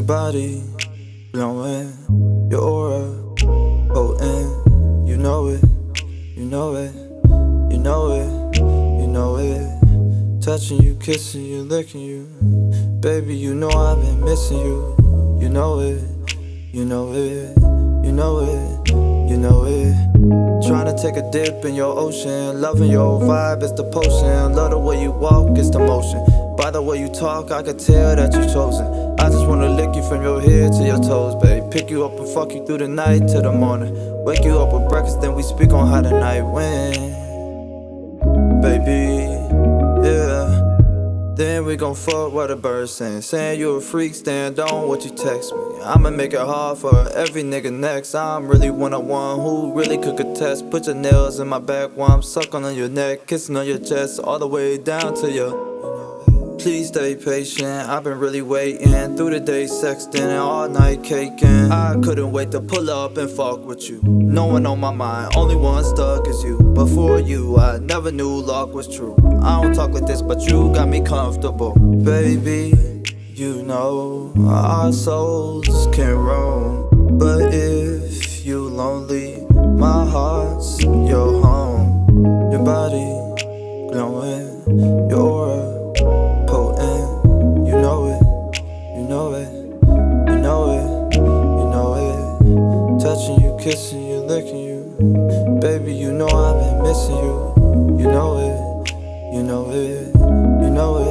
body glowing, your aura potent. You know it, you know it, you know it, you know it. Touching you, kissing you, licking you. Baby, you know I've been missing you. You know it, you know it, you know it, you know it. Tryna take a dip in your ocean, loving your vibe is the potion. Love the way you walk, it's the motion. By the way you talk, I can tell that you're chosen. I just wanna lick you from your head to your toes, babe. Pick you up and fuck you through the night till the morning. Wake you up with breakfast, then we speak on how the night went. Baby, yeah. Then we gon' fuck what the birds saying. Saying you a freak, stand on what you text me. I'ma make it hard for every nigga next. I'm really one-on-one who really could contest. Put your nails in my back while I'm sucking on your neck, kissing on your chest, all the way down to your. Please stay patient, I've been really waiting. Through the day sexting and all night caking. I couldn't wait to pull up and fuck with you. No one on my mind, only one stuck is you. Before you, I never knew luck was true. I don't talk like this, but you got me comfortable. Baby, you know our souls can roam. But if you lonely, my heart's your home. Your body glowing, your aura potent. You know it, you know it, you know it, you know it. Touching you, kissing you, licking you. Baby, you know I've been missing you. You know it, you know it, you know it.